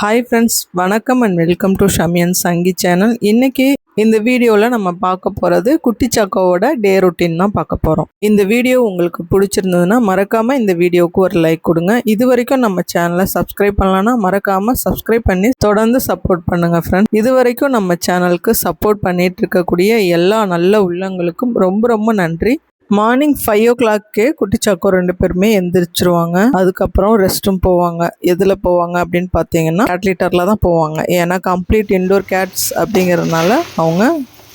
Hi friends, வணக்கம் and welcome to Shami and Sangi channel. இன்றைக்கி இந்த வீடியோவில் நம்ம பார்க்க போகிறது குட்டி சாக்கோவோட டே ரொட்டீன் தான் பார்க்க போகிறோம். இந்த வீடியோ உங்களுக்கு பிடிச்சிருந்ததுன்னா மறக்காமல் இந்த வீடியோவுக்கு ஒரு லைக் கொடுங்க. இது வரைக்கும் நம்ம சேனலை சப்ஸ்கிரைப் பண்ணலான்னா மறக்காமல் சப்ஸ்கிரைப் பண்ணி தொடர்ந்து சப்போர்ட் பண்ணுங்கள் ஃப்ரெண்ட்ஸ். இது வரைக்கும் நம்ம சேனலுக்கு சப்போர்ட் பண்ணிகிட்டு இருக்கக்கூடிய எல்லா நல்ல உள்ளங்களுக்கும் ரொம்ப ரொம்ப நன்றி. மார்னிங் 5 o'clock குட்டி சாக்கோ 2 பேருமே எந்திரிச்சிருவாங்க. அதுக்கப்புறம் ரெஸ்ட்டும் போவாங்க. எதில் போவாங்க அப்படின்னு பார்த்தீங்கன்னா கேட் லிட்டரில் தான் போவாங்க. ஏன்னா கம்ப்ளீட் இன்டோர் கேட்ஸ் அப்படிங்கிறதுனால அவங்க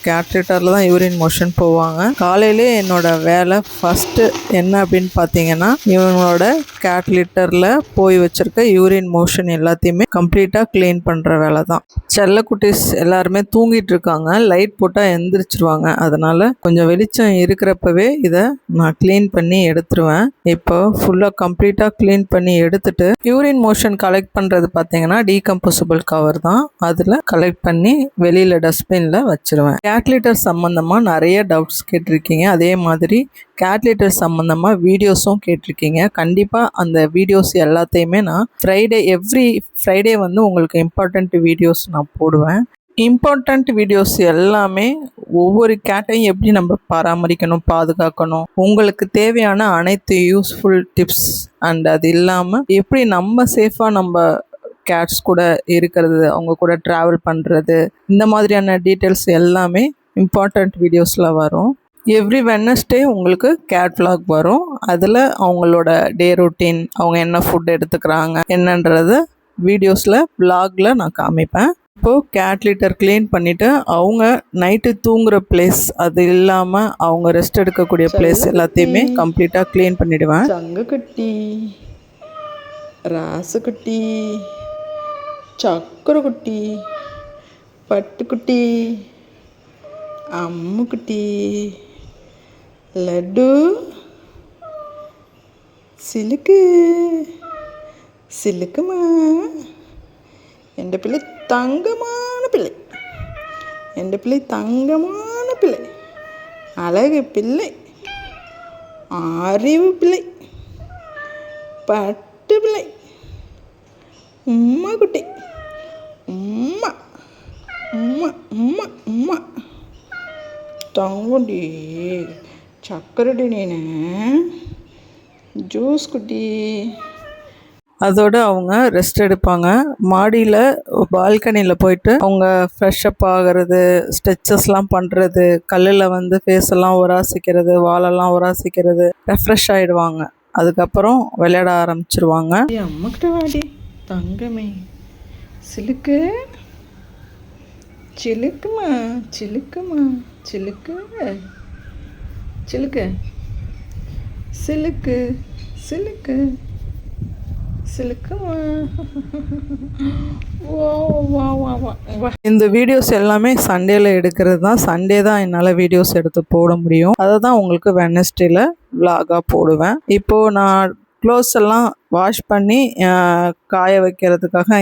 கேட் லிட்டரில் தான் யூரின் மோஷன் போவாங்க. காலையிலே என்னோடய வேலை ஃபஸ்ட்டு என்ன அப்படின்னு பார்த்தீங்கன்னா இவங்களோட கேட் லிட்டரில் போய் வச்சுருக்க யூரின் மோஷன் எல்லாத்தையுமே கம்ப்ளீட்டாக க்ளீன் பண்ணுற வேலை தான். செல்லக்குட்டீஸ் எல்லாருமே தூங்கிட்டு இருக்காங்க. லைட் போட்டால் எந்திரிச்சிருவாங்க. அதனால் கொஞ்சம் வெளிச்சம் இருக்கிறப்பவே இதை நான் க்ளீன் பண்ணி எடுத்துருவேன். இப்போ ஃபுல்லாக கம்ப்ளீட்டாக க்ளீன் பண்ணி எடுத்துட்டு யூரின் மோஷன் கலெக்ட் பண்ணுறது பார்த்தீங்கன்னா டீகம்போசபிள் கவர் தான். அதில் கலெக்ட் பண்ணி வெளியில் டஸ்ட்பினில் வச்சுருவேன். கேட் லிட்டர் சம்மந்தமாக நிறைய டவுட்ஸ் கேட்டிருக்கீங்க. அதே மாதிரி கேட் லிட்டர் சம்மந்தமாக வீடியோஸும் கேட்டிருக்கீங்க. கண்டிப்பாக அந்த வீடியோஸ் எல்லாத்தையுமே நான் எவ்ரி ஃப்ரைடே வந்து உங்களுக்கு இம்பார்ட்டண்ட் வீடியோஸ் நான் போடுவேன். இம்பார்ட்டண்ட் வீடியோஸ் எல்லாமே ஒவ்வொரு கேட்டையும் எப்படி நம்ம பராமரிக்கணும், பாதுகாக்கணும், உங்களுக்கு தேவையான அனைத்து யூஸ்ஃபுல் டிப்ஸ் அண்ட் அது இல்லாமல் எப்படி நம்ம சேஃபாக நம்ம கேட்ஸ் கூட இருக்கிறது, அவங்க கூட ட்ராவல் பண்ணுறது, இந்த மாதிரியான டீட்டெயில்ஸ் எல்லாமே இம்பார்ட்டண்ட் வீடியோஸில் வரும். எவ்ரி வெட்னஸ்டே உங்களுக்கு கேட் vlog வரும். அதில் அவங்களோட டே ரொட்டீன், அவங்க என்ன ஃபுட் எடுத்துக்கிறாங்க என்னன்றத வீடியோஸில் vlogல நான் காமிப்பேன். இப்போது கேட் லிட்டர் க்ளீன் பண்ணிவிட்டு அவங்க நைட்டு தூங்குகிற பிளேஸ், அது இல்லாமல் அவங்க ரெஸ்ட் எடுக்கக்கூடிய பிளேஸ் எல்லாத்தையுமே கம்ப்ளீட்டாக க்ளீன் பண்ணிவிடுவேன். சங்குக்குட்டி, ராசுக்குட்டி, சக்கரக்குட்டி, பட்டுக்குட்டி, அம்முக்குட்டி, லட்டு, சிலுக்கு சிலுக்குமா, എൻ്റെ பிள்ளை தங்கமான பிள்ளை, എൻ്റെ பிள்ளை தங்கமான பிள்ளை, அழகு பிள்ளை, அறிவு பிள்ளை, பட்டு பிள்ளை, உம்மா குட்டி, உம்மா உம்மா உம்மா உம்மா தங்குடி, சக்கரடி, நீனு ஜூஸ் குட்டி. அதோடு அவங்க ரெஸ்ட் எடுப்பாங்க. மாடியில் பால்கனியில் போயிட்டு அவங்க ஃப்ரெஷ்அப் ஆகிறது, ஸ்ட்ரெச்சஸ்லாம் பண்ணுறது, கல்லில் வந்து ஃபேஸெல்லாம் உராசிக்கிறது, வாலெல்லாம் உராசிக்கிறது, ரெஃப்ரெஷ் ஆகிடுவாங்க. அதுக்கப்புறம் விளையாட ஆரம்பிச்சிருவாங்க. அம்மாக்கிட்ட வாடி தங்கமே, சிலுக்கு சிலுக்குமா, சிலுக்குமா, சிலுக்கு சிலுக்கு, சிலுக்கு சிலுக்கு சிலுக்குமா. வா வா வா வா. இந்த வீடியோஸ் எல்லாமே சண்டேல எடுக்கிறது தான். சண்டே தான் என்னால் வீடியோஸ் எடுத்து போட முடியும். அதை தான் உங்களுக்கு வெட்னஸ்டேல vlog-ஆ போடுவேன். இப்போது நான் க்ளோத்ஸ் எல்லாம் வாஷ் பண்ணி காய வைக்கிறதுக்காக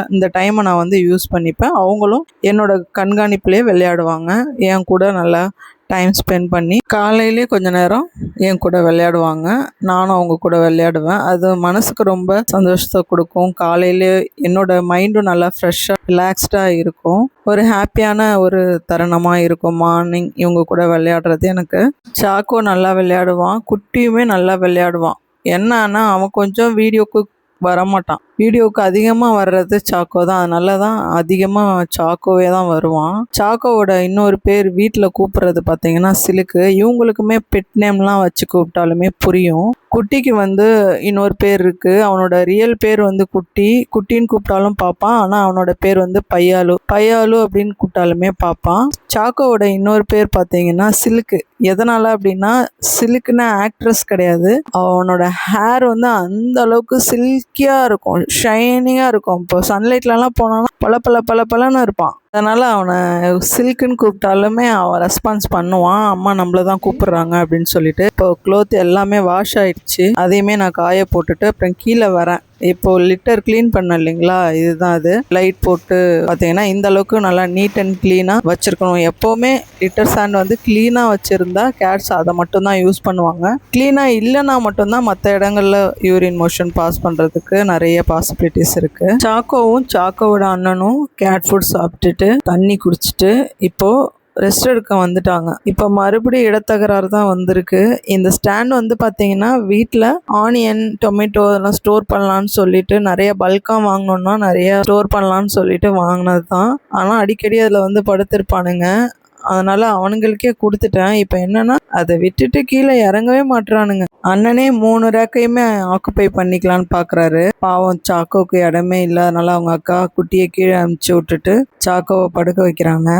இந்த டைமை நான் வந்து யூஸ் பண்ணிப்பேன். அவங்களும் என்னோடய கண்காணிப்புலேயே விளையாடுவாங்க. என் கூட நல்லா டைம் ஸ்பெண்ட் பண்ணி காலையிலே கொஞ்சம் நேரம் என் கூட விளையாடுவாங்க. நானும் அவங்க கூட விளையாடுவேன். அது மனசுக்கு ரொம்ப சந்தோஷத்தை கொடுக்கும். காலையிலே என்னோடய மைண்டும் நல்லா ஃப்ரெஷ்ஷாக ரிலாக்ஸ்டாக இருக்கும். ஒரு ஹாப்பியான ஒரு தருணமாக இருக்கும் மார்னிங் இவங்க கூட விளையாடுறது. எனக்கு சாக்கோ நல்லா விளையாடுவான், குட்டியுமே நல்லா விளையாடுவான். என்னன்னா அவன் கொஞ்சம் வீடியோக்கு வரமாட்டான். வீடியோவுக்கு அதிகமாக வர்றது சாக்கோ தான். அதனால தான் அதிகமாக சாக்கோவே தான் வருவான். சாக்கோவோட இன்னொரு பேர் வீட்டில் கூப்பிட்றது பார்த்தீங்கன்னா சிலுக்கு. இவங்களுக்குமே பெட் நேம்லாம் வச்சு கூப்பிட்டாலுமே புரியும். குட்டிக்கு வந்து இன்னொரு பேர் இருக்குது. அவனோட ரியல் பேர் வந்து குட்டின்னு கூப்பிட்டாலும் பார்ப்பான். ஆனால் அவனோட பேர் வந்து பையாலு அப்படின்னு கூப்பிட்டாலுமே பார்ப்பான். சாக்கோவோட இன்னொரு பேர் பார்த்தீங்கன்னா சிலுக்கு. எதனால் அப்படின்னா சிலுக்குன்னா ஆக்ட்ரஸ் கிடையாது. அவனோட ஹேர் வந்து அந்த அளவுக்கு சில்கியாக இருக்கும், ஷைனிங்காக இருக்கும். இப்போ சன்லைட்லலாம் போனோன்னா பல இருப்பான். அதனால் அவனை சில்க்குன்னு கூப்பிட்டாலுமே அவன் ரெஸ்பான்ஸ் பண்ணுவான். அம்மா நம்மளை தான் கூப்பிட்றாங்க அப்படின்னு சொல்லிட்டு. இப்போ க்ளோத் எல்லாமே வாஷ் ஆகிடுச்சு. அதையுமே நான் காய போட்டுட்டு அப்புறம் கீழே வரேன். இப்போது லிட்டர் க்ளீன் பண்ண இல்லைங்களா, இதுதான் அது. லைட் போட்டு பார்த்தீங்கன்னா இந்த அளவுக்கு நல்லா நீட் அண்ட் க்ளீனாக வச்சுருக்கணும். எப்போவுமே லிட்டர் சாண்ட் வந்து க்ளீனாக வச்சுருந்தா கேட்ஸ் அதை மட்டும்தான் யூஸ் பண்ணுவாங்க. க்ளீனாக இல்லைன்னா மட்டும்தான் மற்ற இடங்களில் யூரின் மோஷன் பாஸ் பண்ணுறதுக்கு நிறைய பாசிபிலிட்டிஸ் இருக்குது. சாக்கோவும் சாக்கோவோட அண்ணனும் கேட் ஃபுட் சாப்பிட்டுட்டு தண்ணி குடிச்சிட்டு இப்போது ரெஸ்ட் எடுக்க வந்துட்டாங்க. இப்போ மறுபடியும் இடத்தகராறு தான் வந்திருக்கு. இந்த ஸ்டாண்ட் வந்து பார்த்தீங்கன்னா வீட்டில் ஆனியன், டொமேட்டோ இதெல்லாம் ஸ்டோர் பண்ணலான்னு சொல்லிட்டு நிறைய பல்காக வாங்கினோன்னா நிறைய ஸ்டோர் பண்ணலான்னு சொல்லிட்டு வாங்கினது தான். ஆனால் அடிக்கடி அதில் வந்து படுத்திருப்பானுங்க. அதனால் அவனுங்களுக்கே கொடுத்துட்டேன். இப்போ என்னென்னா அதை விட்டுட்டு கீழே இறங்கவே மாட்டுறானுங்க. அண்ணனே 3 ரேக்கையுமே ஆக்குப்பை பண்ணிக்கலான்னு பார்க்குறாரு. பாவம் சாக்கோவுக்கு இடமே இல்லை. அதனால் அவங்க அக்கா குட்டியை கீழே அமுச்சு விட்டுட்டு சாக்கோவை படுக்க வைக்கிறாங்க.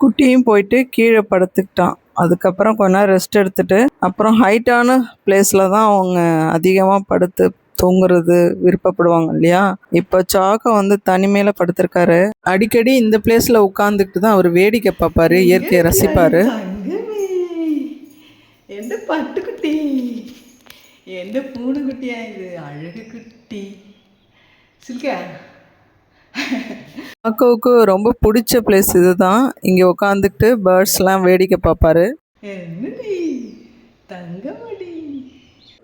குட்டியும் போயிட்டு கீழே படுத்துக்கிட்டான். அதுக்கப்புறம் கொஞ்ச நேரம் ரெஸ்ட் எடுத்துகிட்டு அப்புறம் ஹைட்டான பிளேஸில் தான் அவங்க அதிகமாக படுத்து தூங்குறது விருப்பப்படுவாங்க இல்லையா. இப்போ சாக்கோ வந்து தனிமையில் படுத்திருக்காரு. அடிக்கடி இந்த பிளேஸில் உட்காந்துக்கிட்டு தான் அவர் வேடிக்கை பார்ப்பார், இயற்கையை ரசிப்பார். எந்த பட்டுக்குட்டி, எந்த பூனைக்குட்டியா இது, அழகு குட்டி சில்கா. சாக்கோவுக்கு ரொம்ப பிடிச்ச பிளேஸ் இது தான். இங்கே உட்காந்துக்கிட்டு பேர்ட்ஸ்லாம் வேடிக்கை பார்ப்பாரு. என்னடி தங்கமடி.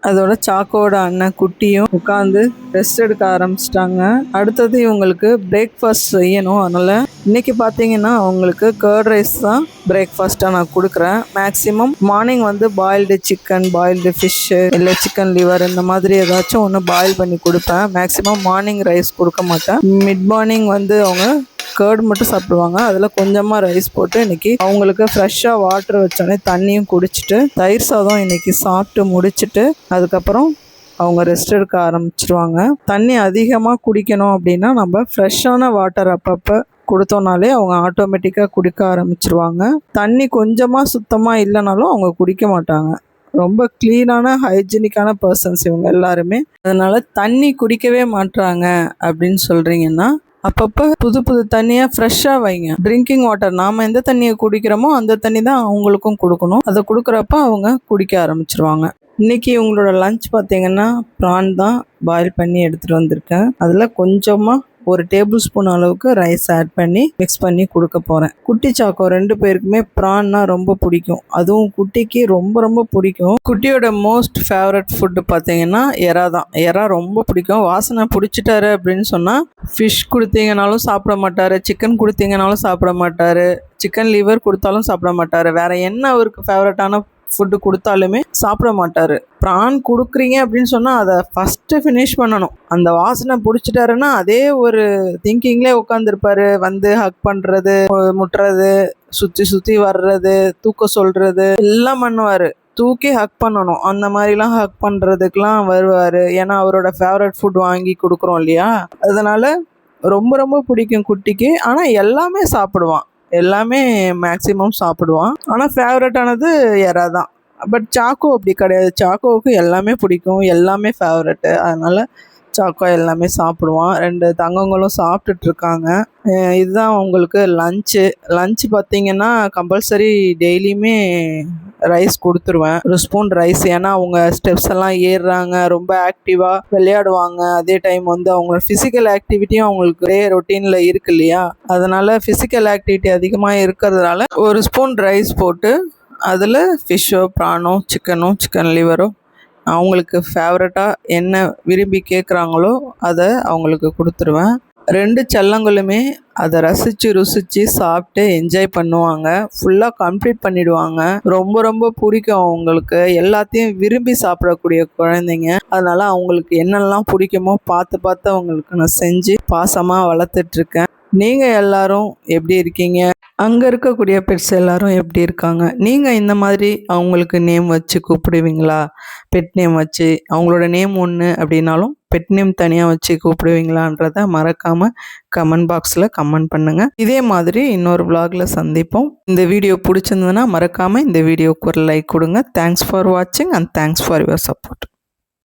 அதோட சாக்கோட அண்ணன் குட்டியும் உட்காந்து ரெஸ்ட் எடுக்க ஆரம்பிச்சிட்டாங்க. அடுத்தது இவங்களுக்கு பிரேக்ஃபாஸ்ட் செய்யணும். அதனால் இன்றைக்கி பார்த்தீங்கன்னா அவங்களுக்கு கர்ட் ரைஸ் தான் பிரேக்ஃபாஸ்ட்டாக நான் கொடுக்குறேன். மேக்ஸிமம் மார்னிங் வந்து பாயில்டு சிக்கன், பாயில்டு ஃபிஷ்ஷு, இல்லை சிக்கன் லிவர் இந்த மாதிரி ஏதாச்சும் ஒன்று பாயில் பண்ணி கொடுப்பேன். மேக்ஸிமம் மார்னிங் ரைஸ் கொடுக்க மாட்டேன். மிட் மார்னிங் வந்து அவங்க கர்டு மட்டும் சாப்பிடுவாங்க. அதில் கொஞ்சமாக ரைஸ் போட்டு இன்றைக்கி அவங்களுக்கு ஃப்ரெஷ்ஷாக வாட்டர் வச்சோடனே தண்ணியும் குடிச்சிட்டு தயிர் சாதம் இன்றைக்கி சாப்பிட்டு முடிச்சுட்டு அதுக்கப்புறம் அவங்க ரெஸ்ட் எடுக்க ஆரம்பிச்சிருவாங்க. தண்ணி அதிகமாக குடிக்கணும் அப்படின்னா நம்ம ஃப்ரெஷ்ஷான வாட்டர் அப்பப்போ கொடுத்தோன்னாலே அவங்க ஆட்டோமேட்டிக்காக குடிக்க ஆரம்பிச்சிருவாங்க. தண்ணி கொஞ்சமாக சுத்தமாக இல்லைனாலும் அவங்க குடிக்க மாட்டாங்க. ரொம்ப க்ளீனான ஹைஜீனிக்கான பர்சன்ஸ் இவங்க எல்லாருமே. அதனால் தண்ணி குடிக்கவே மாட்டுறாங்க அப்படின்னு சொல்கிறீங்கன்னா அப்பப்போ புது புது தண்ணியாக ஃப்ரெஷ்ஷாக வைங்க. ட்ரிங்கிங் வாட்டர் நாம் எந்த தண்ணியை குடிக்கிறோமோ அந்த தண்ணி தான் அவங்களுக்கும் கொடுக்கணும். அதை கொடுக்குறப்ப அவங்க குடிக்க ஆரம்பிச்சிருவாங்க. இன்றைக்கி உங்களோட லஞ்ச் பார்த்திங்கன்னா ப்ரான் தான் பாயில் பண்ணி எடுத்துகிட்டு வந்திருக்கேன். அதில் கொஞ்சமாக 1 டேபிள் ஸ்பூன் அளவுக்கு ரைஸ் ஆட் பண்ணி மிக்ஸ் பண்ணி கொடுக்க போகிறேன். குட்டி சாக்கோ 2 பேருக்குமே ப்ரான்னா ரொம்ப பிடிக்கும். அதுவும் குட்டிக்கு ரொம்ப ரொம்ப பிடிக்கும். குட்டியோட மோஸ்ட் ஃபேவரட் ஃபுட்டு பார்த்திங்கன்னா எறா தான். எறா ரொம்ப பிடிக்கும். வாசனை பிடிச்சிட்டாரு அப்படின்னு சொன்னால் ஃபிஷ் கொடுத்தீங்கனாலும் சாப்பிட மாட்டார், சிக்கன் கொடுத்தீங்கனாலும் சாப்பிட மாட்டார், சிக்கன் லிவர் கொடுத்தாலும் சாப்பிட மாட்டார். வேறு என்ன அவருக்கு ஃபேவரட்டான ஃபுட்டு கொடுத்தாலுமே சாப்பிட மாட்டார். ப்ரான் கொடுக்குறீங்க அப்படின்னு சொன்னால் அதை ஃபஸ்ட்டு ஃபினிஷ் பண்ணணும். அந்த வாசனை பிடிச்சிட்டாருன்னா அதே ஒரு திங்கிங்லேயே உட்காந்துருப்பார். வந்து ஹக் பண்ணுறது, முட்டுறது, சுற்றி சுற்றி வர்றது, தூக்க சொல்கிறது எல்லாம் பண்ணுவார். தூக்கி ஹக் பண்ணணும். அந்த மாதிரிலாம் ஹக் பண்ணுறதுக்கெலாம் வருவார். ஏன்னா அவரோட ஃபேவரட் ஃபுட் வாங்கி கொடுக்குறோம் இல்லையா. அதனால் ரொம்ப ரொம்ப பிடிக்கும் குட்டிக்கு. ஆனால் எல்லாமே சாப்பிடுவான், எல்லாமே மேக்ஸிமம் சாப்பிடுவான். ஆனால் ஃபேவரட்டானது எறா தான். பட் சாக்கோ அப்படி கிடையாது. சாக்கோவுக்கு எல்லாமே பிடிக்கும், எல்லாமே ஃபேவரட்டு. அதனால் சாக்கோ எல்லாமே சாப்பிடுவான். 2 தங்கங்களும் சாப்பிட்டுட்ருக்காங்க. இதுதான் உங்களுக்கு லஞ்சு பார்த்திங்கன்னா கம்பல்சரி டெய்லியுமே ரைஸ் கொடுத்துருவேன். 1 ஸ்பூன் ரைஸ். ஏன்னா அவங்க ஸ்டெப்ஸ் எல்லாம் ஏறுறாங்க, ரொம்ப ஆக்டிவாக விளையாடுவாங்க. அதே டைம் வந்து அவங்களோட ஃபிசிக்கல் ஆக்டிவிட்டியும் அவங்களுக்கு ஒரே ரொட்டீனில் இருக்கு இல்லையா. அதனால் ஃபிசிக்கல் ஆக்டிவிட்டி அதிகமாக இருக்கிறதுனால 1 ஸ்பூன் ரைஸ் போட்டு அதில் ஃபிஷ்ஷோ, ப்ரானோ, சிக்கன் லிவரோ அவங்களுக்கு ஃபேவரட்டாக என்ன விரும்பி கேட்குறாங்களோ அதை அவங்களுக்கு கொடுத்துருவேன். 2 செல்லங்களுமே அதை ரசித்து ருசித்து சாப்பிட்டு என்ஜாய் பண்ணுவாங்க. ஃபுல்லாக கம்ப்ளீட் பண்ணிவிடுவாங்க. ரொம்ப ரொம்ப பிடிக்கும் அவங்களுக்கு. எல்லாத்தையும் விரும்பி சாப்பிடக்கூடிய குழந்தைங்க. அதனால் அவங்களுக்கு என்னெல்லாம் பிடிக்குமோ பார்த்து அவங்களுக்கு நான் செஞ்சு பாசமாக வளர்த்துட்ருக்கேன். நீங்கள் எல்லோரும் எப்படி இருக்கீங்க? அங்கே இருக்கக்கூடிய பெட்ஸ் எல்லோரும் எப்படி இருக்காங்க? நீங்கள் இந்த மாதிரி அவங்களுக்கு நேம் வச்சு கூப்பிடுவீங்களா? பெட் நேம் வச்சு அவங்களோட நேம் ஒன்று அப்படின்னாலும் பெட் நேம் தனியாக வச்சு கூப்பிடுவீங்களான்றதை மறக்காமல் கமெண்ட் பாக்ஸில் கமெண்ட் பண்ணுங்கள். இதே மாதிரி இன்னொரு vlogல சந்திப்போம். இந்த வீடியோ பிடிச்சிருந்ததுன்னா மறக்காமல் இந்த வீடியோவுக்கு ஒரு லைக் கொடுங்க. தேங்க்ஸ் ஃபார் வாட்சிங் and thanks for your support.